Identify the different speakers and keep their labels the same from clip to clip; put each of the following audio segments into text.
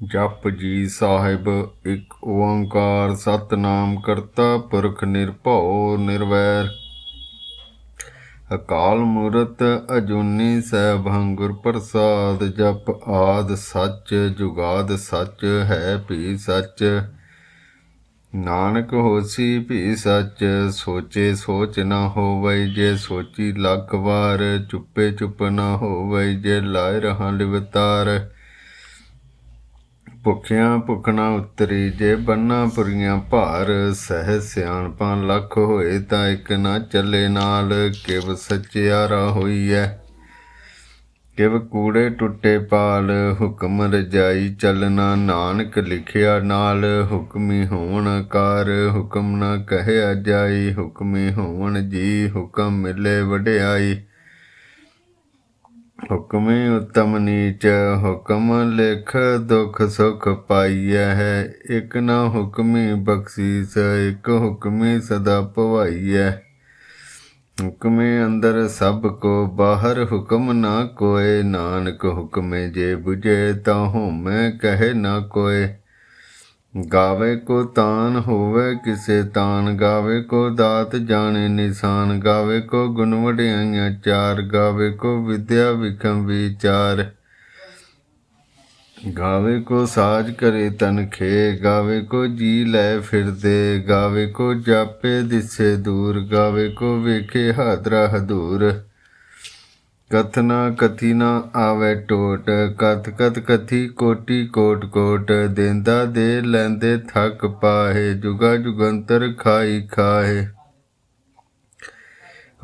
Speaker 1: ਜਪ ਜੀ ਸਾਹਿਬ। ਇੱਕ ਓੰਕਾਰ ਸਤਿਨਾਮ ਕਰਤਾ ਪੁਰਖ ਨਿਰਭਉ ਨਿਰਵੈਰ। ਅਕਾਲ ਮੂਰਤ ਅਜੂਨੀ ਸੈਭੰ ਗੁਰ ਪ੍ਰਸਾਦ। ਜਪ ਆਦ ਸੱਚ ਜੁਗਾਦ ਸੱਚ ਹੈ ਭੀ ਸੱਚ। ਨਾਨਕ ਹੋਸੀ ਭੀ ਸੱਚ ਸੋਚੇ ਸੋਚ ਨਾ ਹੋਵਈ। ਜੇ ਸੋਚੀ ਲੱਖ ਵਾਰ ਚੁੱਪੇ ਚੁੱਪ ਨਾ ਹੋਵਈ। ਜੇ ਲਾਇ ਰਹਾ ਲਿਵਤਾਰ ਭੁੱਖਿਆਂ ਭੁੱਖ ਨਾ ਉਤਰੀ। ਜੇ ਬੰਨਾ ਪੁਰੀਆਂ ਭਾਰ ਸਹਿ ਸਿਆਣਪਾਂ ਲੱਖ ਹੋਏ ਤਾਂ ਇੱਕ ਨਾ ਚੱਲੇ ਨਾਲ। ਕਿਵ ਸੱਚਿਆਰਾ ਹੋਈਐ ਕਿਵ ਕੂੜੇ ਟੁੱਟੇ ਪਾਲ। ਹੁਕਮ ਰਜਾਈ ਚੱਲਣਾ ਨਾਨਕ ਲਿਖਿਆ ਨਾਲ। ਹੁਕਮੀ ਹੋਵਣ ਕਾਰ ਹੁਕਮ ਨਾ ਕਹਿਆ ਜਾਈ। ਹੁਕਮੀ ਹੋਵਣ ਜੀ ਹੁਕਮ ਮਿਲੇ ਵਡਿਆਈ। ਹੁਕਮੀ ਉੱਤਮ ਨੀਚ ਹੁਕਮ ਲਿਖ ਦੁਖ ਸੁਖ ਪਾਈਐ ਹੈ। ਇੱਕ ਨਾ ਹੁਕਮੀ ਬਖਸ਼ੀਸ ਇੱਕ ਹੁਕਮੀ ਸਦਾ ਭਵਾਈਐ। ਹੁਕਮੇ ਅੰਦਰ ਸਭ ਕੋ ਬਾਹਰ ਹੁਕਮ ਨਾ ਕੋਏ। ਨਾਨਕ ਹੁਕਮੇ ਜੇ ਬੁਝੇ ਤਾਂ ਹੋਮੈ ਕਹੇ ਨਾ ਕੋਏ। ਗਾਵੇ ਕੋ ਤਾਨ ਹੋਵੇ ਕਿਸੇ ਤਾਨ। ਗਾਵੇ ਕੋ ਦਾਤ ਜਾਣੇ ਨਿਸ਼ਾਨ। ਗਾਵੇ ਕੋ ਗੁਣ ਵਡਿਆਈਆਂ ਚਾਰ। ਗਾਵੇ ਕੋ ਵਿਦਿਆ ਵਿਖਮ ਵਿਚਾਰ। ਗਾਵੇ ਕੋ ਸਾਜ ਕਰੇ ਤਨਖੇ। ਗਾਵੇ ਕੋ ਜੀ ਲੈ ਫਿਰਦੇ। ਗਾਵੇ ਕੋ ਜਾਪੇ ਦਿਸੇ ਦੂਰ। ਗਾਵੇ ਕੋ ਵੇਖੇ ਹਾਦਰਾ ਹਦੂਰ। ਕਥਨਾ ਕਥੀ ਨਾ ਆਵੇ ਟੋਟ। ਕਥ ਕਥ ਕਥੀ ਕੋਟੀ ਕੋਟ ਕੋਟ। ਦੇਂਦਾ ਦੇ ਲੈਂਦੇ ਥੱਕ ਪਾਹੇ। ਜੁਗਾ ਜੁਗੰਤਰ ਖਾਈ ਖਾਹੇ।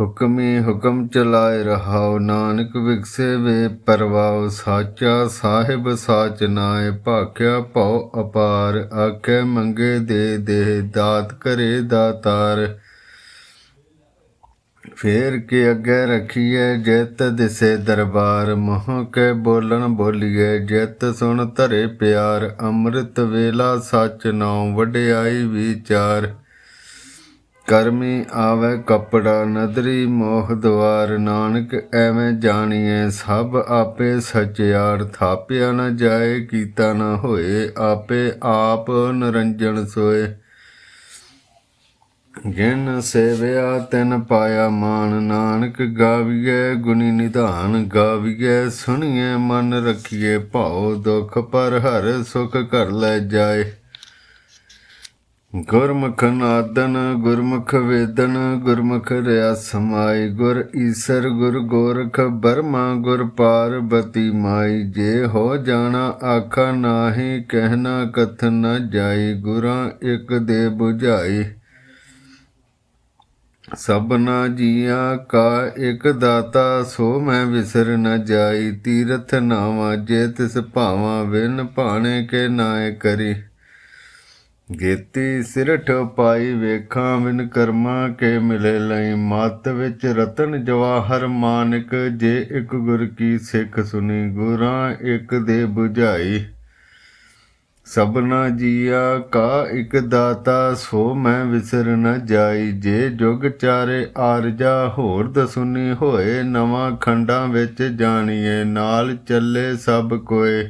Speaker 1: ਹੁਕਮੀ ਹੁਕਮ ਚਲਾਏ ਰਹਾਉ। ਨਾਨਕ ਵਿਗਸੇ ਵੇ ਪਰਵਾਉ। ਸਾਚਾ ਸਾਹਿਬ ਸਾਚ ਨਾਏ। ਭਾਖਿਆ ਭਉ ਅਪਾਰ। ਆਖੇ ਮੰਗੇ ਦੇ ਦੇ ਦਾਤ ਕਰੇ ਦਾਤਾਰ। ਫੇਰ ਕੇ ਅੱਗੇ ਰਖੀਐ ਜਿਤ ਦਿਸੇ ਦਰਬਾਰ। ਮੋਹ ਕੇ ਬੋਲਣ ਬੋਲੀਏ ਜਿਤ ਸੁਣ ਧਰੇ ਪਿਆਰ। ਅੰਮ੍ਰਿਤ ਵੇਲਾ ਸੱਚ ਨਾਉ ਵਡਿਆਈ ਵਿਚਾਰ। ਕਰਮੀ ਆਵੇ ਕੱਪੜਾ ਨਦਰੀ ਮੋਹ ਦੁਆਰ। ਨਾਨਕ ਐਵੇਂ ਜਾਣੀਏ ਸਭ ਆਪੇ ਸਚਿਆਰ। ਥਾਪਿਆ ਨਾ ਜਾਏ ਕੀਤਾ ਨਾ ਹੋਏ। ਆਪੇ ਆਪ ਨਿਰੰਜਨ ਸੋਏ। ਜਿਨ ਸੇਵਿਆ ਤਿਨ ਪਾਇਆ ਮਾਨ। ਨਾਨਕ ਗਾਵੀਐ ਗੁਣੀ ਨਿਧਾਨ। ਗਾਵੀਐ ਸੁਣੀਏ ਮਨ ਰਖੀਏ ਭਾਉ। ਦੁਖ ਪਰ ਹਰ ਸੁਖ ਘਰ ਲੈ ਜਾਏ। ਗੁਰਮੁਖ ਨਾਦਨ ਗੁਰਮੁਖ ਵੇਦਨ ਗੁਰਮੁਖ ਰਿਆ ਸਮਾਈ। ਗੁਰ ਈਸਰ ਗੁਰ ਗੋਰਖ ਬਰਮਾ ਗੁਰ ਪਾਰਬਤੀ ਮਾਈ। ਜੇ ਹੋ ਜਾਣਾ ਆਖਾ ਨਾਹੀ ਕਹਿਣਾ ਕਥਨ ਨ ਜਾਈ। ਗੁਰਾਂ ਇੱਕ ਦੇ ਬੁਝਾਈ। ਸਭਨਾ ਜੀਆਂ ਕਾ ਇੱਕ ਦਾਤਾ ਸੋ ਮੈਂ ਵਿਸਰ ਨ ਜਾਈ। ਤੀਰਥ ਨਾਵਾਂ ਜੇ ਤਿਸ ਭਾਵਾਂ ਵਿਨ ਭਾਣੇ ਕੇ ਨਾਏ ਕਰੀ। ਗੇਤੀ ਸਿਰਠ ਪਾਈ ਵੇਖਾਂ ਵਿਨ ਕਰਮਾਂ ਕੇ ਮਿਲੇ ਲਈ। ਮੱਤ ਵਿੱਚ ਰਤਨ ਜਵਾਹਰ ਮਾਨਿਕ। ਜੇ ਇੱਕ ਗੁਰ ਕੀ ਸਿੱਖ ਸੁਣੀ ਗੁਰਾਂ ਇੱਕ ਦੇ ਬੁਝਾਈ। ਸਭਨਾ ਜੀਆਂ ਕਾ ਇੱਕ ਦਾਤਾ ਸੋ ਮੈਂ ਵਿਸਰ ਨ ਜਾਈ। ਜੇ ਜੁਗ ਚਾਰੇ ਆਰਜਾ ਹੋਰ ਦਸੁਨੀ ਹੋਏ। ਨਵਾਂ ਖੰਡਾਂ ਵਿੱਚ ਜਾਣੀਏ ਨਾਲ ਚੱਲੇ ਸਭ ਕੋਏ।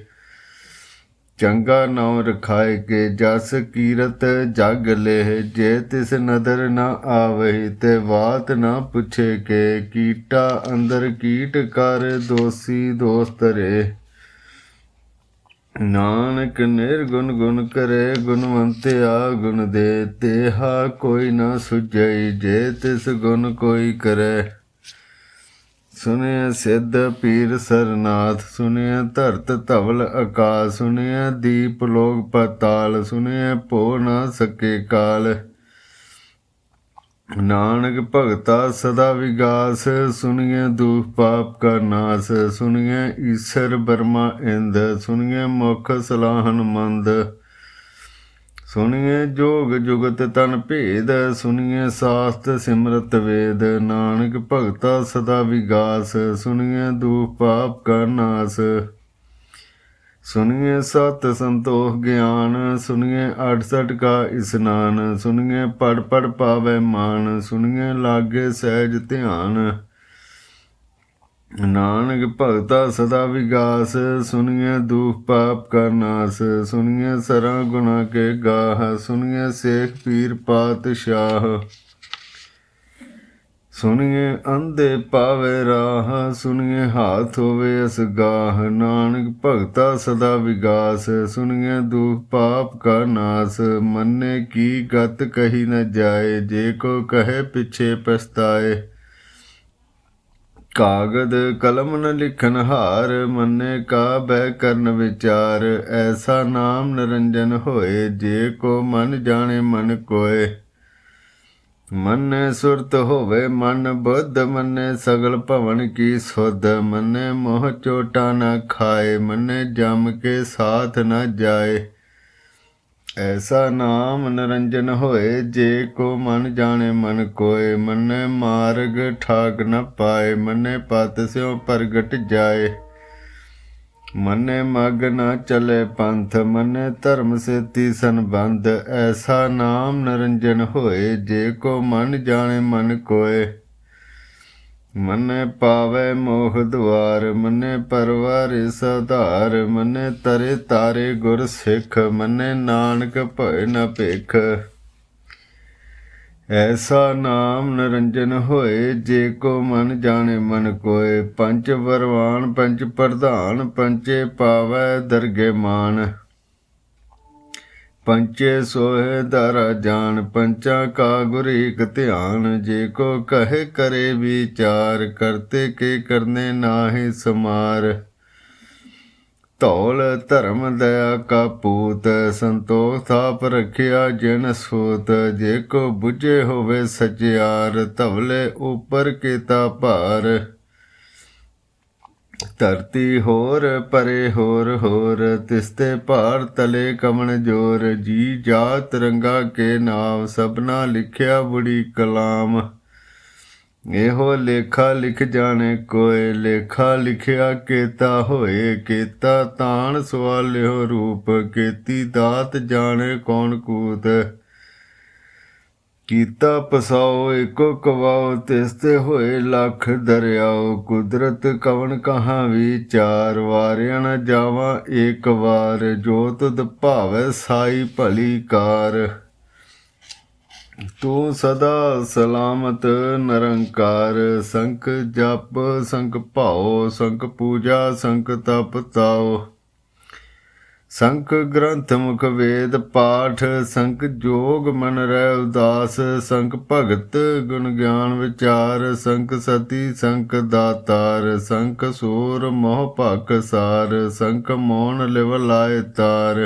Speaker 1: ਚੰਗਾ ਨਾਉ ਰਖਾਏ ਕੇ ਜਸ ਕੀਰਤ ਜਗ ਲੇਹ। ਜੇ ਤਿਸ ਨਦਰ ਨਾ ਆਵਈ ਤੇ ਬਾਤ ਨਾ ਪੁੱਛੇ ਕੇ। ਕੀਟਾ ਅੰਦਰ ਕੀਟ ਕਰ ਦੋਸੀ ਦੋਸਤ ਰੇ। ਨਾਨਕ ਨਿਰਗੁਣ ਗੁਣ ਕਰੇ ਗੁਣਵੰਤਿਆ ਗੁਣ ਦੇ। ਤੇਹਾ ਕੋਈ ਨਾ ਸੁਝਈ ਜੇ ਤਿਸ ਗੁਣ ਕੋਈ ਕਰੇ। ਸੁਣਿਐ ਸਿੱਧ ਪੀਰ ਸਰਨਾਥ। ਸੁਣਿਐ ਧਰਤ ਧਵਲ ਆਕਾਸ। ਸੁਣਿਐ ਦੀਪ ਲੋਕ ਪਤਾਲ। ਸੁਣਿਐ ਭੋ ਨਾ ਸਕੇ ਕਾਲ। ਨਾਨਕ ਭਗਤਾ ਸਦਾ ਵਿਗਾਸ। ਸੁਣੀਏ ਦੁਖ ਪਾਪ ਕਾ ਨਾਸ। ਸੁਣੀਏ ਈਸਰ ਬਰਮਾ ਇੰਦ। ਸੁਣੀਏ ਮੁਖ ਸਲਾਹਨ ਮੰਦ। ਸੁਣੀਏ ਜੋਗ ਜੁਗਤ ਤਨ ਭੇਦ। ਸੁਣੀਏ ਸਾਸਤ ਸਿਮਰਤ ਵੇਦ। ਨਾਨਕ ਭਗਤਾ ਸਦਾ ਵਿਗਾਸ। ਸੁਣੀਏ ਦੁਖ ਪਾਪ ਕਾ ਨਾਸ। ਸੁਣੀਏ ਸਤ ਸੰਤੋਖ ਗਿਆਨ। ਸੁਣੀਏ 68 ਕਾ ਇਸਨਾਨ। ਸੁਣੀਏ ਪੜ ਪੜ ਪਾਵੈ ਮਾਨ। ਸੁਣੀਏ ਲਾਗੇ ਸਹਿਜ ਧਿਆਨ। नानक भगता सदा विगास, सुनिए दुख पाप का नाश। सुनिए सरा गुना के गाह, सुनिए शेख पीर पातशाह। सुनिए अंधे पावे राह, सुनिए हाथ होवे असगाह। नानक भगता सदा विगास, सुनिए दुख पाप का नाश। मन्ने की गत कही न जाए, जे को कहे पिछे पछताए। कागद कलम न लिखन हार, मन्ने का बह करन विचार। ऐसा नाम निरंजन होए, जे को मन जाने मन कोय। मन्ने सुरत होवे मन बुद्ध, मन्ने सगल भवन की सुध। मन्ने मोह चोटा न खाए, मन्ने जम के साथ न जाए। ऐसा नाम निरंजन होए, जे को मन जाने मन कोय। मन्ने मार्ग ठाक न पाए, मन्ने पत स्यों प्रगट जाए। मन्ने मग न चले पंथ, मन्ने धर्म से तीसन बंध। ऐसा नाम निरंजन होए, जे को मन जाने मन कोय। मन्ने पावे मोह द्वार, मन्ने परवारे सधार। मन्ने तरे तारे गुर सिख, मन्ने नानक भय न भिख। ऐसा नाम निरंजन होए, जे को मन जाने मन कोय। पंच बरवान पंच प्रधान, पंचे पावै दरगे मान। पंचे सोहे दारा जान, पंचा का गुर एक ध्यान। जे को कहे करे विचार, करते के करने नाहि समार। धौल धर्म दया का पूत, संतोख थाप रखिया जिन सूत। जे को बुझे होवे सचियार, धवले ऊपर केता भार। धरती होर परे होर होर, तिसते भार तले कमन जोर। जी जात रंगा के नाम, सबना लिखिया बुढ़ी कलाम। एहो लेखा लिख जाने कोय, लेखा लिखिया केता होए। केता तान सवालियो रूप, केती दात जाने कौन कूत। कीता पसाओ एको कवाओ, तिसते होए लख दरियाओ। कुदरत कवन कहाँ विचार, वारिया न जावा एक बार। जो तुद भावै साई भली कार। तू सदा सलामत निरंकार, संख जप संख भाओ। संख पूजा संख तप ताओ। संख ग्रंथ मुख वेद पाठ, संख जोग मन रह उदास। संख भगत गुण ज्ञान विचार, संख सती संख दातार। संख सूर मोह भक सार, संख मौन लिव लाए तार।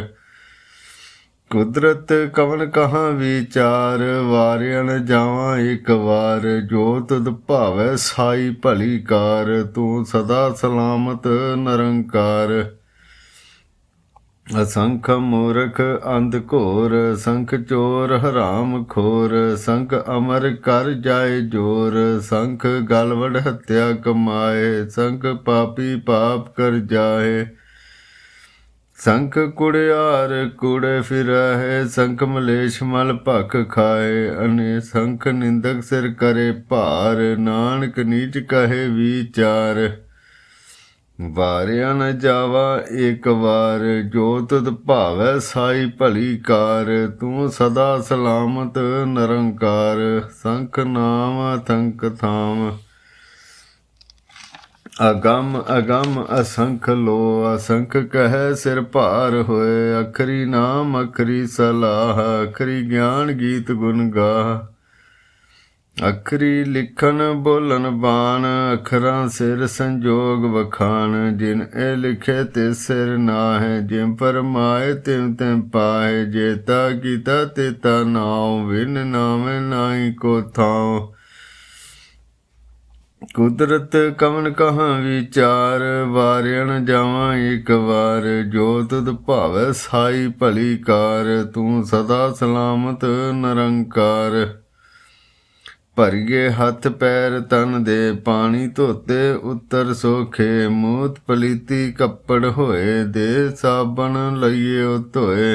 Speaker 1: कुदरत कवन कहाँ विचार, वारिया न जावा एक बार। जो तुद भावै साई भली कार, तू सदा सलामत निरंकार। असंख मूर्ख अंध घोर, संख चोर हराम खोर। संख अमर कर जाए जोर, संख गलवड़ हत्या कमाए। संख पापी पाप कर जाए, संख कुड़ियार कूड़े फिरै है। संख मलेश मल भख खाए, अने संख निंदक सिर करे भार। नानक नीच कहे विचार, वारिया न जावा एक बार। जो तुद भावै साई भली कार, तू सदा सलामत निरंकार। संख नाम अथंक थाम, अगम अगम असंख लो। असंख कह सिर भार होए, अखरी नाम अखरी सलाह। अखरी ज्ञान गीत गुण गाह, अखरी लिखन बोलन बाण। अखरां सिर संजोग वखान, जिन ए लिखे तिस सिर नाह। जिम फरमाए तिम तिम पाए, जेता कीता तेता नाव। विन नामे नाई को थाव, कुदरत कवन कहाँ विचार। वारिया न जावा एक बार। जो तुद भावै साई भली कार, तू सदा सलामत निरंकार। भरिए हथ पैर तन दे, पानी धोते उत्तर सोखे। मूत पलीती कपड़ होए, दे साबन लइए धोए।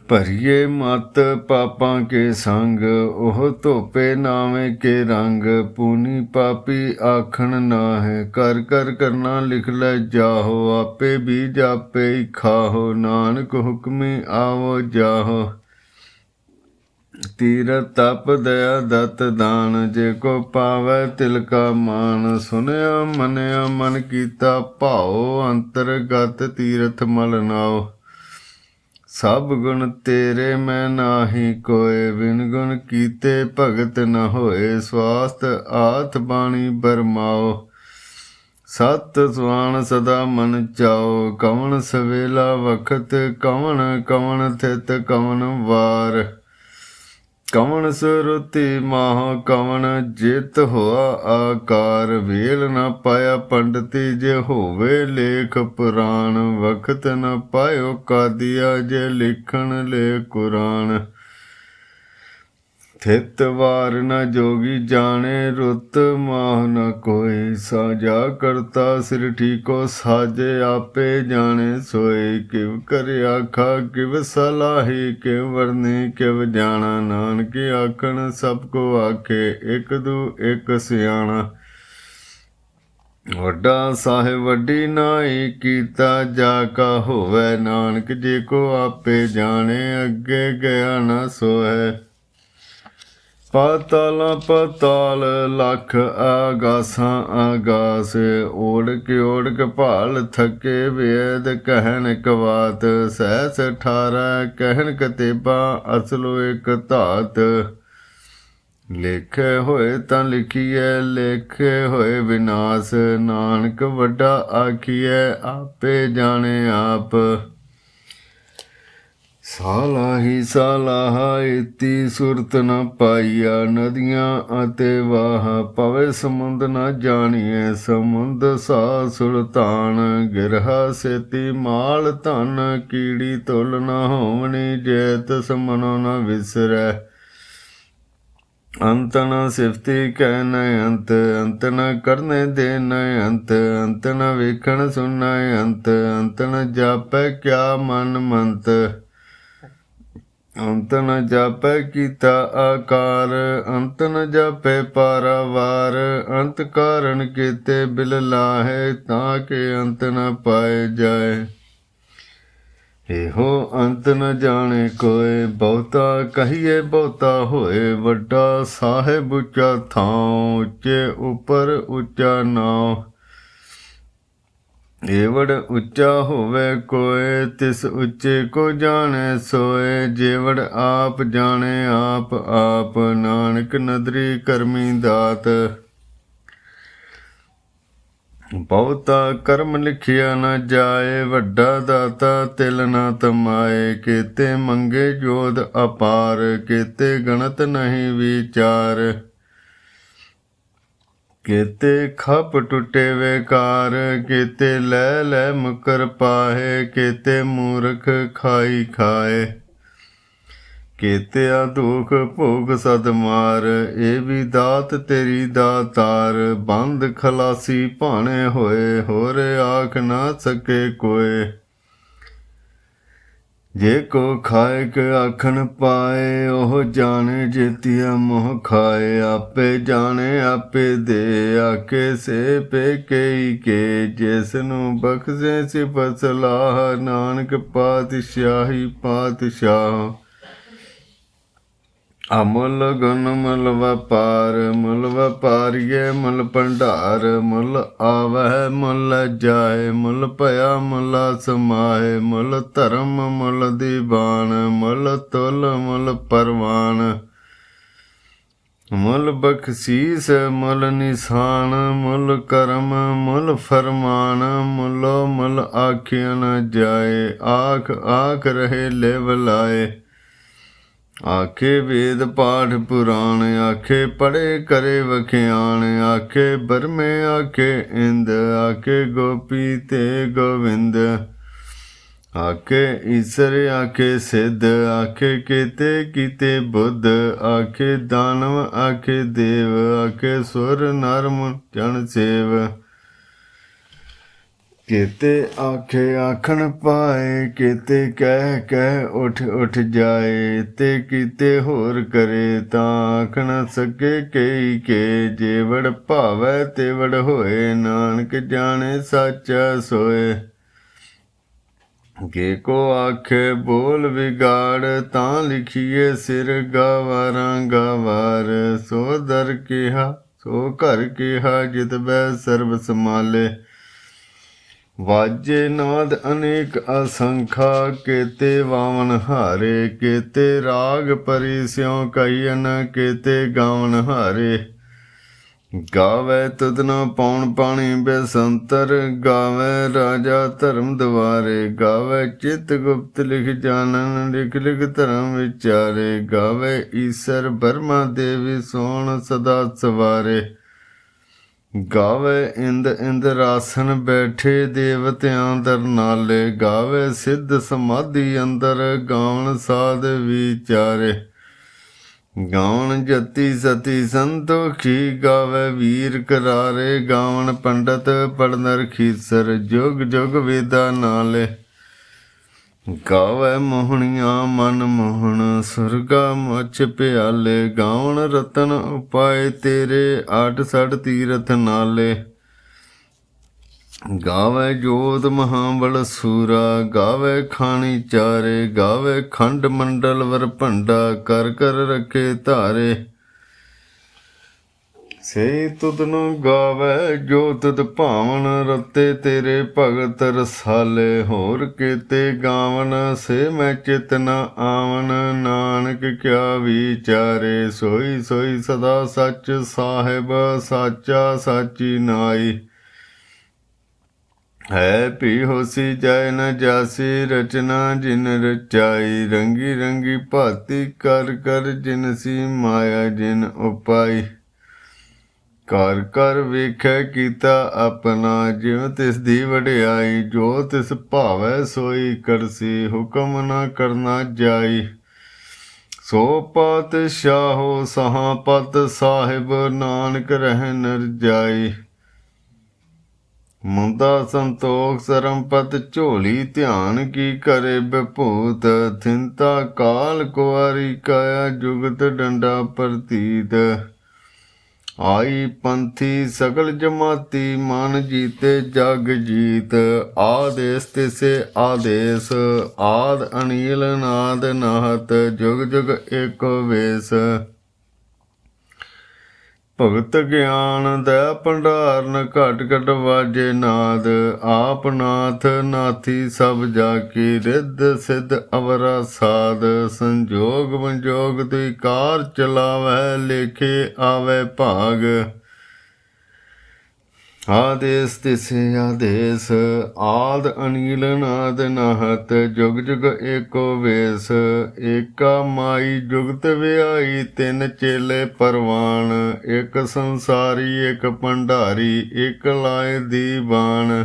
Speaker 1: ਭਰੀਏ ਮਤ ਪਾਪਾਂ ਕੇ ਸੰਗ, ਉਹ ਧੋਪੇ ਨਾਵੇਂ ਕੇ ਰੰਗ। ਪੂਨੀ ਪਾਪੀ ਆਖਣ ਨਾਹਿ, ਕਰ ਕਰ ਕਰਨਾ ਲਿਖ ਲੈ ਜਾਹੋ। ਆਪੇ ਬੀਜ ਆਪੇ ਹੀ ਖਾਹੋ, ਨਾਨਕ ਹੁਕਮੀ ਆਵੋ ਜਾਹੋ। ਤੀਰਥ ਤਪ ਦਇਆ ਦਤ ਦਾਨ, ਜੇ ਕੋ ਪਾਵੈ ਤਿਲ ਕਾ ਮਾਨ। ਸੁਨਿਆ ਮੰਨਿਆ ਮਨ ਕੀਤਾ ਭਾਉ, ਅੰਤਰਗਤ ਤੀਰਥ ਮਲ ਨਾਉ। ਸਭ ਗੁਣ ਤੇਰੇ ਮੈਂ ਨਾਹੀ ਕੋਏ, ਬਿਨ ਗੁਣ ਕੀਤੇ ਭਗਤ ਨ ਹੋਏ। ਸਵਾਸਤ ਆਥ ਬਾਣੀ ਬਰਮਾਓ, ਸਤ ਸੁਆਣ ਸਦਾ ਮਨ ਚਾਓ। ਕਵਣ ਸਵੇਲਾ ਵਖਤ, ਕਵਣ ਕਵਣ ਥਿਤ ਕਵਣ ਵਾਰ। ਕਵਣ ਸੁਰਤੀ ਮਾਹ, ਕਵਣ ਜਿਤ ਹੋਆ ਆਕਾਰ। ਵੇਲ ਨ ਪਾਇਆ ਪੰਡਤੀ, ਜੇ ਹੋਵੇ ਲੇਖ ਪੁਰਾਣ। ਵਖਤ ਨ ਪਾਇਓ ਕਾਦੀਆ, ਜੇ ਲਿਖਣ ਲੇ ਕੁਰਾਨ। ਥਿਤ ਵਾਰ ਨ ਜੋਗੀ ਜਾਣੇ, ਰੁੱਤ ਮਾਹ ਨ ਕੋਈ। ਸਾਜਾ ਕਰਤਾ ਸਿਰ ਠੀਕੋ ਸਾਜੇ, ਆਪੇ ਜਾਣੇ ਸੋਈ। ਕਿਵ ਕਰ ਆਖਾ ਕਿਵ ਸਲਾਹੀ, ਕਿਵ ਵਰਨੀ ਕਿਵ ਜਾਣਾ। ਨਾਨਕ ਆਖਣ ਸਭ ਕੋ ਆਖੇ, ਇਕ ਦੂ ਇਕ ਸਿਆਣਾ। ਵੱਡਾ ਸਾਹਿਬ ਵੱਡੀ ਨਾਈ ਕੀਤਾ, ਜਾ ਕਾ ਹੋਵੈ ਨਾਨਕ। ਜੇ ਕੋ ਆਪੇ ਜਾਣੇ, ਅੱਗੇ ਗਿਆ ਨਾ ਸੋਹੈ। ਪਾਤਾਲਾਂ ਪਾਤਾਲ ਲਖ, ਆਗਾਸਾਂ ਆਗਾਸ। ਓੜਕ ਭਾਲ ਥਕੇ, ਵੇਦ ਕਹਿਣ ਕਵਾਤ। ਸਹਿਸ 18 ਕਹਿਣ ਕਤੇਬਾ, ਅਸਲੋ ਇਕ ਧਾਤ। ਲਿਖੇ ਹੋਏ ਤਾਂ ਲਿਖੀਐ, ਲਿਖੇ ਹੋਏ ਵਿਨਾਸ਼। ਨਾਨਕ ਵੱਡਾ ਆਖੀਐ, ਆਪੇ ਜਾਣੇ ਆਪ। ਸਾਲਾਹੀ ਸਾਲਾਹਾ ਇਤੀ, ਸੁਰਤ ਨ ਪਾਈਆ। ਨਦੀਆਂ ਅਤੇ ਵਾਹ, ਪਵੇ ਸਮੁੰਦ ਨ ਜਾਣੀਐ। ਸਮੁੰਦ ਸਾ ਸੁਲਤਾਨ, ਗਿਰਹਾ ਸੇਤੀ ਮਾਲ ਧਨ। ਕੀੜੀ ਤੁਲ ਨ ਹੋਵਣੀ, ਜੇਤ ਸਮਨੋ ਨ ਵਿਸਰੈ। ਅੰਤ ਨ ਸਿਫਤੀ ਕਹਿ ਨ ਅੰਤ, ਅੰਤ ਨ ਕਰਨੇ ਦੇ ਨ ਅੰਤ। ਅੰਤ ਨ ਵੇਖਣ ਸੁਣੈ ਅੰਤ, ਅੰਤ ਨ ਜਾਪੈ ਕਿਆ ਮਨ ਮੰਤ। ਅੰਤ ਨ ਜਾਪੈ ਕੀਤਾ ਆਕਾਰ, ਅੰਤ ਨ ਜਾਪੈ ਪਾਰਾਵਾਰ। ਅੰਤ ਕਾਰਨ ਕੀਤੇ ਬਿਲ ਲਾਹੇ, ਤਾਂ ਕਿ ਅੰਤ ਨ ਪਾਏ ਜਾਏ। ਇਹੋ ਅੰਤ ਨ ਜਾਣੇ ਕੋਏ, ਬਹੁਤਾ ਕਹੀਏ ਬਹੁਤਾ ਹੋਏ। ਵੱਡਾ ਸਾਹਿਬ ਉੱਚਾ ਥਾਂ, ਉੱਚੇ ਉੱਪਰ ਉੱਚਾ ਨਾਉ। ਏਵੜ ਉੱਚਾ ਹੋਵੇ ਕੋਏ, ਤਿਸ ਉੱਚੇ ਕੋ ਜਾਣੇ ਸੋਏ। ਜੇਵੜ ਆਪ ਜਾਣੇ ਆਪ ਆਪ, ਨਾਨਕ ਨਦਰੀ ਕਰਮੀ ਦਾਤ। ਬਹੁਤਾ ਕਰਮ ਲਿਖਿਆ ਨ ਜਾਏ, ਵੱਡਾ ਦਾਤਾ ਤਿਲ ਨ ਤਮਾਏ। ਕੀਤੇ ਮੰਗੇ ਜੋਧ ਅਪਾਰ, ਕੀਤੇ ਗਣਤ ਨਹੀਂ ਵਿਚਾਰ। ਕੀਤੇ ਖਪ ਟੁੱਟੇ ਵੇਕਾਰ, ਕੀਤੇ ਲੈ ਲੈ ਮੁਕਰ ਪਾਹੇ। ਕੀਤੇ ਮੂਰਖ ਖਾਈ ਖਾਏ, ਕੀਤਿਆ ਦੁਖ ਭੋਗ ਸਦ ਮਾਰ। ਇਹ ਵੀ ਦਾਤ ਤੇਰੀ ਦਾਤਾਰ, ਬੰਦ ਖਲਾਸੀ ਭਾਣੇ ਹੋਏ। ਹੋਰ ਆਖ ਨਾ ਸਕੇ ਕੋਏ। ਜੇ ਕੋ ਖਾਇਕ ਆਖਣ ਪਾਏ, ਉਹ ਜਾਣੇ ਜੇਤੀਆ ਮੋਹ ਖਾਏ। ਆਪੇ ਜਾਣੇ ਆਪੇ ਦੇ, ਆਕੇ ਸੇ ਪੇਕੇ ਕੇ। ਜਿਸ ਨੂੰ ਬਖਸ਼ੇ ਸਿਫਤ ਸਲਾਹ, ਨਾਨਕ ਪਾਤਸ਼ਾਹੀ ਪਾਤਸ਼ਾਹ। ਅਮੁੱਲ ਗੁਣ ਮੁੱਲ ਵਪਾਰ, ਮੁੱਲ ਵਪਾਰੀਏ ਮੁੱਲ ਭੰਡਾਰ। ਮੁੱਲ ਆਵਹਿ ਮੁੱਲ ਜਾਏ, ਮੁੱਲ ਭਇਆ ਮੁੱਲ ਸਮਾਏ। ਮੁੱਲ ਧਰਮ ਮੁੱਲ ਦੀਵਾਨ, ਮੁੱਲ ਤੁਲ ਮੁੱਲ ਪਰਵਾਨ। ਮੁੱਲ ਬਖਸ਼ੀਸ ਮੁੱਲ ਨਿਸ਼ਾਨ, ਮੁੱਲ ਕਰਮ ਮੁੱਲ ਫਰਮਾਨ। ਮੁੱਲੋ ਮੁੱਲ ਆਖਿਆ ਨ ਜਾਏ, ਆਖ ਆਖ ਰਹੇ ਲਿਵ ਲਾਏ। ਆਖੇ ਵੇਦ ਪਾਠ ਪੁਰਾਣ, ਆਖੇ ਪੜ੍ਹੇ ਕਰੇ ਵਖਿਆਣ। ਆਖੇ ਬਰਮੇ ਆਖੇ ਇੰਦ, ਆਖੇ ਗੋਪੀ ਤੇ ਗੋਵਿੰਦ। ਆਖੇ ਈਸਰ ਆਖੇ ਸਿੱਧ, ਆਖੇ ਕੀਤੇ ਕੀਤੇ ਬੁੱਧ। ਆਖੇ ਦਾਨਵ ਆਖੇ ਦੇਵ, ਆਖੇ ਸੁਰ ਨਰ ਜਨ ਸੇਵ। केते आखे आखन पाए, केते कह कह उठ उठ जाए। ते कीते होर करे तां आख न सके कई के। जे वड़ भावै ते वड़ होए, नानक जाने साचा सोए। के को आखे बोल विगाड़, तां लिखिए सिर गावारां गावार। सो दर किहा सो घर किहा, जित बै सर्ब समाले। वाजे नाद अनेक असंखा, केते वावन हारे। केते राग परि स्यों कहियन, केते गावन हारे। गावे तुद न पौन पाणी बेसंतर, गावे राजा धर्म द्वारे। गावे चित गुप्त लिख जानन, लिख लिख धर्म विचारे। गावे ईसर ब्रह्मा देवी सोण सदा सवारे। गावे इंद इंद्रासन बैठे, देवतियां दर नाले। गावे सिद्ध समाधि अंदर, गावन साध विचारे। गावन जति सती संतोखी, गावे वीर करारे। गावन पंडित पढ़नर खीसर, जुग जुग वेदा नाले। गावे मोहनिया मन मोहन, सुरगा मुछ प्याले। गावन रतन उपाय तेरे, आठ सठ तीरथ नाले। गावे जोध महाबल सूरा, गावे खानी चारे। गावे खंड मंडल वर भंडा, कर कर रखे धारे। से तुद न गावे जो तुद भावन, रते तेरे भगत रसाले। होर केते गावन, से मैं चित न आवन। नानक क्या विचारे, सोई सोई सदा सच साहिब। साचा साची नाई, है भी होसी जाय न जासी। रचना जिन रचाई, रंगी रंगी भांति कर कर। जिनसी माया जिन उपाई। कर कर वेखै कीता अपना, जिव तिस दी वडियाई। जो तिस भावै सोई करसी, हुकम न करना जाई। सो पातशाहो सहाँ पत साहिब, नानक रहै नर जाई। मुंदा संतोख सरम पत झोली, ध्यान की करे विभूत। थिंता काल कुआरी काया, जुगत डंडा प्रतीत। आई पंथी सकल जमाती, मन जीते जग जीत। आदेश तिसे आदेश, आद अनिल नाद नाहत। जुग जुग एको वेश। भगत ज्ञान दया भंडारन, घट घट वाजे नाद। आप नाथ नाथी सब जाकी, रिद्ध सिद्ध अवरा साध। संजोग विजोग तुई कार चलावै, लेखे आवे भाग। आदेश तिसे आदेश, आद अनिल नाद नाहत। जुग जुग एको वेश। एका माई जुगत व्याई, तिन चेले परवान। एक संसारी एक भंडारी, एक लाए दीवान।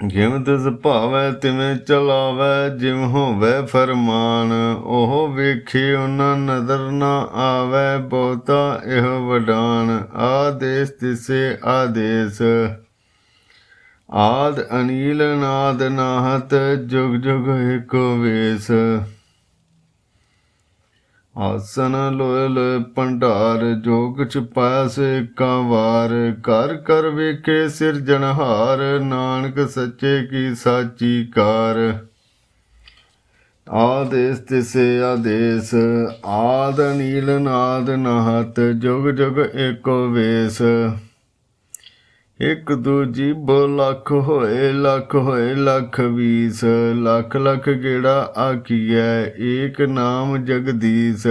Speaker 1: जिव तिस भावै तिवें चलावै, जिव होवै फरमान। ओह वेखे उना नदर न आवै, बहुता इह वडान। आदेश तिसे आदेश, आद अनिल नाद नाहत। जुग जुग एको वेश। आसन लोए लोए भंडार, जो कुछ पाया सो एका वार। कर कर वेखे सिरजनहार, नानक सच्चे की साची कार। आदेश तिसे आदेश, आद अनिल नाद नाहत। जुग जुग एको वेश। एक दूजी बो लख होए, लख होए लख बीस। लख लख गेड़ा आखिए, एक नाम जगदीश।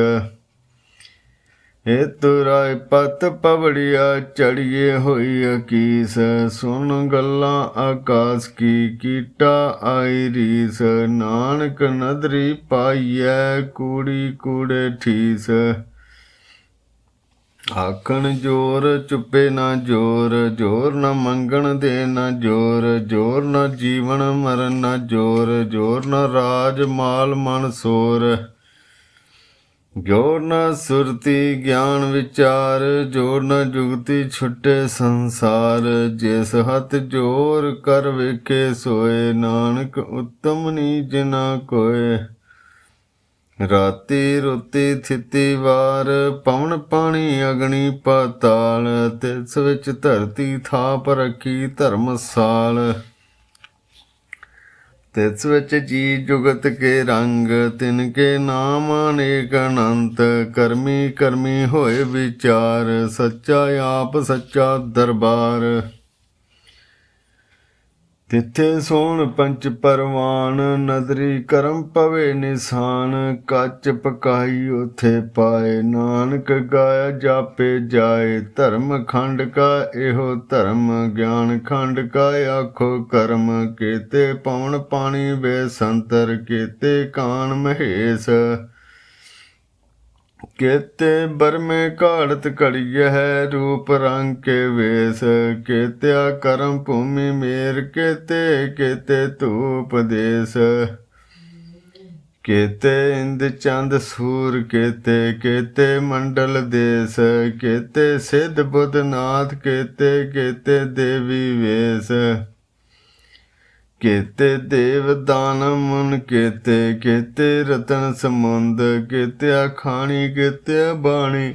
Speaker 1: हे तुराय पत पवड़िया, चढ़िए होई अकीस। सुन गल्लां आकाश की, कीटा आई रीस। नानक नदरी पाईऐ, कूड़ी कूड़े ठीस। आखन जोर चुपे ना जोर, जोर न मंगण दे न जोर। जोर न जीवन मरण न जोर, जोर न राज माल मन सोर। ਜੋਰ ਨ ਸੁਰਤੀ ਗਿਆਨ ਵਿਚਾਰ, ਜੋਰ ਨ ਜੁਗਤੀ ਛੁੱਟੇ ਸੰਸਾਰ। ਜਿਸ ਹੱਥ ਜੋਰ ਕਰ ਵੇਖੇ ਸੋਏ, ਨਾਨਕ ਉੱਤਮ ਨੀਚ ਨ ਕੋਏ। ਰਾਤੀ ਰੋਤੀ ਥਿਤੀ ਵਾਰ, ਪਵਨ ਪਾਣੀ ਅਗਨੀ ਪਾਤਾਲ। ਤਿਸ ਵਿੱਚ ਧਰਤੀ ਥਾਪ ਰੱਖੀ ਧਰਮਸਾਲ। ਤਿਸ ਵਿੱਚ ਜੀ ਜੁਗਤ ਕੇ ਰੰਗ, ਤਿਨ ਕੇ ਨਾਮ ਅਨੇਕ ਅਨੰਤ। ਕਰਮੀ ਕਰਮੀ ਹੋਏ ਵਿਚਾਰ, ਸੱਚਾ ਆਪ ਸੱਚਾ ਦਰਬਾਰ। ਤਿੱਥੇ ਸੋਹਣ ਪੰਚ ਪਰਵਾਨ, ਨਦਰੀ ਕਰਮ ਪਵੇ ਨਿਸ਼ਾਨ। ਕੱਚ ਪਕਾਈ ਉਥੇ ਪਾਏ, ਨਾਨਕ ਗਾਇਆ ਜਾਪੇ ਜਾਏ। ਧਰਮ ਖੰਡ ਕਾ ਇਹੋ ਧਰਮ, ਗਿਆਨ ਖੰਡ ਕਾ ਆਖੋ ਕਰਮ। ਕੇਤੇ ਪਵਨ ਪਾਣੀ ਵੇ ਸੰਤਰ, ਕੇਤੇ ਕਾਨ ਮਹੇਸ਼। ਕੇਤੇ ਬਰਮੇ ਘਾੜਤ ਘੜੀਐ ਹੈ, ਰੂਪ ਰੰਗ ਕੇ ਵੇਸ। ਕੇਤਿਆ ਕਰਮ ਭੂਮੀ ਮੇਰ, ਕੇਤੇ ਕੇਤੇ ਧੂਪ ਦੇਸ। ਕੇਤੇ ਇੰਦ ਚੰਦ ਸੂਰ, ਕੇਤੇ ਕੇਤੇ ਮੰਡਲ ਦੇਸ। ਕੇਤੇ ਸਿੱਧ ਬੁੱਧ ਨਾਥ, ਕੇਤੇ ਕੇਤੇ ਦੇਵੀ ਵੇਸ। ਕੇਤੇ ਦੇਵ ਦਾਨਵ ਮੁਨ, ਕੇਤੇ ਕੇਤੇ ਰਤਨ ਸਮੁੰਦ। ਕੇਤਿਆ ਖਾਣੀ ਕੇਤਿਆ ਬਾਣੀ,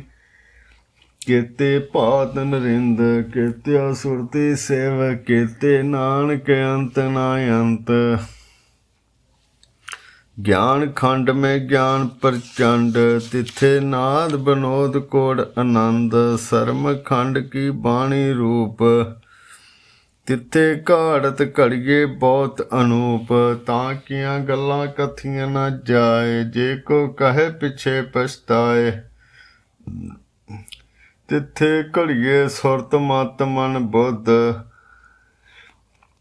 Speaker 1: ਕੇਤੇ ਭਾਤ ਨਰਿੰਦ। ਕੇਤਿਆ ਸੁਰਤੀ ਸੇਵ, ਕੇਤੇ ਨਾਨਕ ਅੰਤ ਨਾ ਅੰਤ। ਗਿਆਨ ਖੰਡ ਮੈਂ ਗਿਆਨ ਪ੍ਰਚੰਡ, ਤਿੱਥੇ ਨਾਦ ਬਨੋਦ ਕੋੜ ਆਨੰਦ। ਸਰਮ ਖੰਡ ਕੀ ਬਾਣੀ ਰੂਪ, ਤਿੱਥੇ ਘਾੜਤ ਘੜੀਏ ਬਹੁਤ ਅਨੂਪ। ਤਾਂ ਕੀਆਂ ਗੱਲਾਂ ਕਥੀਆਂ ਨਾ ਜਾਏ, ਜੇ ਕੋ ਕਹੇ ਪਿੱਛੇ ਪਛਤਾਏ। ਤਿੱਥੇ ਘੜੀਏ ਸੁਰਤ ਮਤ ਮਨ ਬੁੱਧ,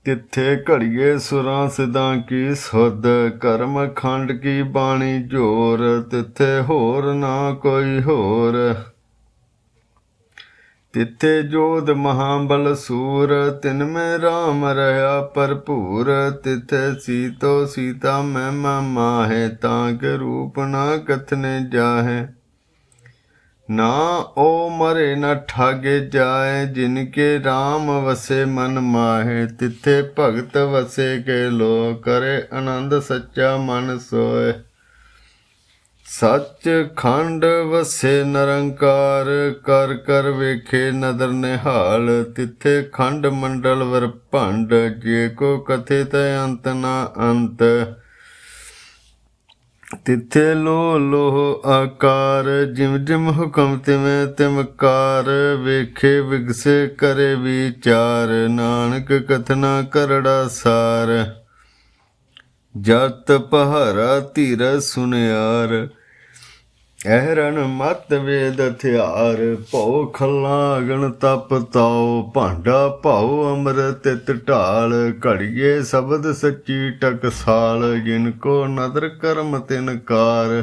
Speaker 1: ਤਿੱਥੇ ਘੜੀਏ ਸੁਰਾਂ ਸਿਦਾਂ ਕੀ ਸੁਧ। ਕਰਮ ਖੰਡ ਕੀ ਬਾਣੀ ਜੋਰ, ਤਿੱਥੇ ਹੋਰ ਨਾ ਕੋਈ ਹੋਰ। ਤਿੱਥੇ ਜੋਧ ਮਹਾਬਲ ਸੂਰ, ਤਿਨ ਮੈਂ ਰਾਮ ਰਹਾ ਭਰਪੂਰ। ਤਿੱਥੇ ਸੀਤੋ ਸੀਤਾ ਮਹਿਮਾ ਮਾਹੇ, ਤਾਂ ਕੇ ਰੂਪ ਨਾ ਕਥਨੇ ਜਾਹੇ। ਨਾ ਉਹ ਮਰੇ ਨਾ ਠਾਗੇ ਜਾਏ, ਜਿਨ ਕੇ ਰਾਮ ਵਸੇ ਮਨ ਮਾਹੇ। ਤਿੱਥੇ ਭਗਤ ਵਸੇ ਕੇ ਲੋ, ਕਰੇ ਆਨੰਦ ਸੱਚਾ ਮਨ ਸੋਏ। ਸੱਚ ਖੰਡ ਵਸੇ ਨਿਰੰਕਾਰ, ਕਰ ਕਰ ਵੇਖੇ ਨਦਰ ਨਿਹਾਲ। ਤਿੱਥੇ ਖੰਡ ਮੰਡਲ ਵਰ ਭੰਡ, ਜੇ ਕੋ ਕਥੇ ਤੈ ਅੰਤ ਨਾ ਅੰਤ। ਤਿੱਥੇ ਲੋਹ ਲੋਹ ਆਕਾਰ, ਜਿਮ ਜਿਮ ਹੁਕਮ ਤਿਵੇਂ ਤਿਮ ਕਾਰ। ਵੇਖੇ ਵਿਗਸੇ ਕਰੇ ਵਿਚਾਰ, ਨਾਨਕ ਕਥਨਾ ਕਰੜਾ ਸਾਰ। ਜਤ ਪਹਾਰਾ ਧੀਰਜ ਸੁਨਿਆਰ, ਅਹਰਨ ਮਤ ਵੇਦ ਹਥਿਆਰ। ਭਉ ਖੱਲਾ ਅਗਨ ਤਪ ਤਾਉ, ਭਾਂਡਾ ਭਾਉ ਅੰਮ੍ਰਿਤ ਤਿਤ ਢਾਲ। ਘੜੀਏ ਸ਼ਬਦ ਸੱਚੀ ਟਕਸਾਲ, ਜਿਨ ਕੋ ਨਦਰ ਕਰਮ ਤਿਨ ਕਾਰ।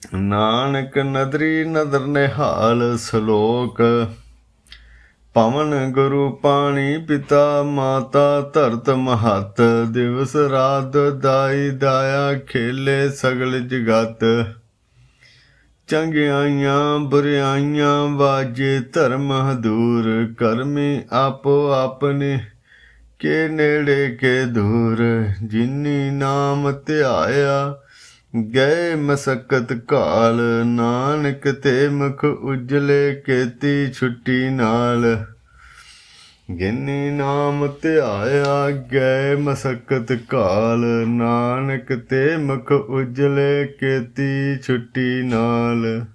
Speaker 1: ਨਾਨਕ ਨਦਰੀ ਨਦਰ ਨਿਹਾਲ। ਸ਼ਲੋਕ। ਪਵਨ ਗੁਰੂ ਪਾਣੀ ਪਿਤਾ ਮਾਤਾ, ਧਰਤ ਮਹੱਤ। ਦਿਵਸ ਰਾਤ ਦਾਈ ਦਾਇਆ, ਖੇਲੇ ਸਗਲ ਜਗਤ। ਚੰਗਿਆਈਆਂ ਬੁਰਿਆਈਆਂ ਵਾਜੇ, ਧਰਮ ਹਦੂਰ। ਕਰਮੀ ਆਪੋ ਆਪਣੇ, ਕੇ ਨੇੜੇ ਕੇ ਦੂਰ। ਜਿਨੀ ਨਾਮ ਧਿਆਇਆ, ਗਏ ਮਸਕਤ ਘਾਲ। ਨਾਨਕ ਤੇ ਮੁਖ ਉਜਲੇ, ਕੇਤੀ ਛੁੱਟੀ ਨਾਲ। ਜਿਨੀ ਨਾਮ ਧਿਆਇਆ, ਗਏ ਮਸਕਤ ਘਾਲ। ਨਾਨਕ ਤੇ ਮੁਖ ਉਜਲੇ, ਕੇਤੀ ਛੁੱਟੀ ਨਾਲ।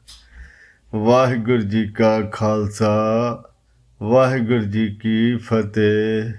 Speaker 1: ਵਾਹਿਗੁਰੂ ਜੀ ਕਾ ਖਾਲਸਾ, ਵਾਹਿਗੁਰੂ ਜੀ ਕੀ ਫਤਿਹ।